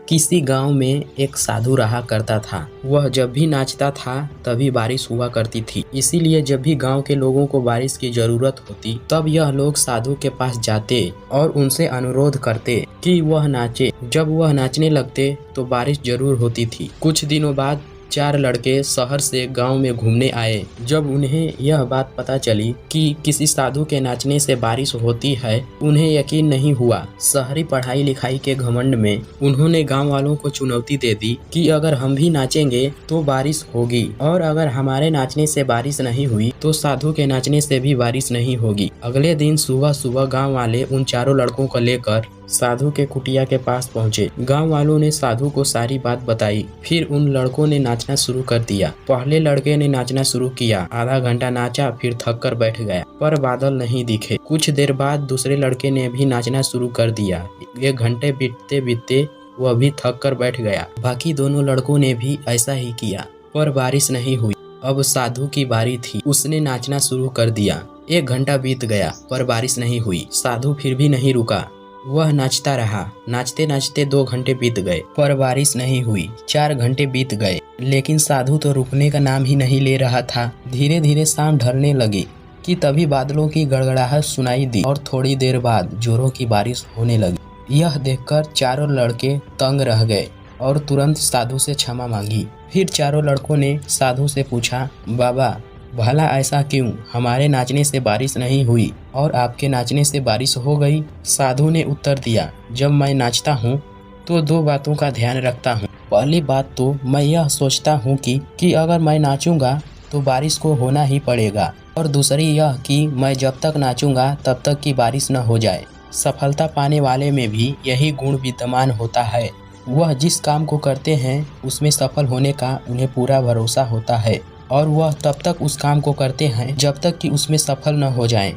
किसी गांव में एक साधु रहा करता था। वह जब भी नाचता था तभी बारिश हुआ करती थी। इसीलिए जब भी गांव के लोगों को बारिश की जरूरत होती तब यह लोग साधु के पास जाते और उनसे अनुरोध करते कि वह नाचे। जब वह नाचने लगते तो बारिश जरूर होती थी। कुछ दिनों बाद 4 लड़के शहर से गांव में घूमने आए। जब उन्हें यह बात पता चली कि किसी साधु के नाचने से बारिश होती है, उन्हें यकीन नहीं हुआ। शहरी पढ़ाई लिखाई के घमंड में उन्होंने गांव वालों को चुनौती दे दी कि अगर हम भी नाचेंगे तो बारिश होगी, और अगर हमारे नाचने से बारिश नहीं हुई तो साधु के नाचने से भी बारिश नहीं होगी। अगले दिन सुबह सुबह गाँव वाले उन चारों लड़कों को लेकर साधु के कुटिया के पास पहुंचे। गांव वालों ने साधु को सारी बात बताई। फिर उन लड़कों ने नाचना शुरू कर दिया। पहले लड़के ने नाचना शुरू किया। आधा घंटा नाचा, फिर थक कर बैठ गया, पर बादल नहीं दिखे। कुछ देर बाद दूसरे लड़के ने भी नाचना शुरू कर दिया। 1 घंटे बीतते बीतते वह भी थक कर बैठ गया। बाकी दोनों लड़कों ने भी ऐसा ही किया, पर बारिश नहीं हुई। अब साधु की बारी थी। उसने नाचना शुरू कर दिया। 1 घंटा बीत गया, पर बारिश नहीं हुई। साधु फिर भी नहीं रुका। वह नाचता रहा। नाचते नाचते 2 घंटे बीत गए, पर बारिश नहीं हुई। 4 घंटे बीत गए, लेकिन साधु तो रुकने का नाम ही नहीं ले रहा था। धीरे धीरे शाम ढलने लगी कि तभी बादलों की गड़गड़ाहट सुनाई दी और थोड़ी देर बाद जोरों की बारिश होने लगी। यह देखकर चारों लड़के तंग रह गए और तुरंत साधु से क्षमा मांगी। फिर चारों लड़कों ने साधु से पूछा, बाबा भला ऐसा क्यों? हमारे नाचने से बारिश नहीं हुई और आपके नाचने से बारिश हो गई। साधु ने उत्तर दिया, जब मैं नाचता हूँ तो 2 बातों का ध्यान रखता हूँ। पहली बात तो मैं यह सोचता हूँ कि अगर मैं नाचूंगा तो बारिश को होना ही पड़ेगा, और दूसरी यह कि मैं जब तक नाचूंगा तब तक की बारिश न हो जाए। सफलता पाने वाले में भी यही गुण विद्यमान होता है। वह जिस काम को करते हैं उसमें सफल होने का उन्हें पूरा भरोसा होता है, और वह तब तक उस काम को करते हैं जब तक कि उसमें सफल न हो जाएं।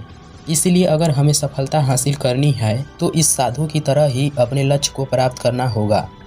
इसलिए अगर हमें सफलता हासिल करनी है तो इस साधु की तरह ही अपने लक्ष्य को प्राप्त करना होगा।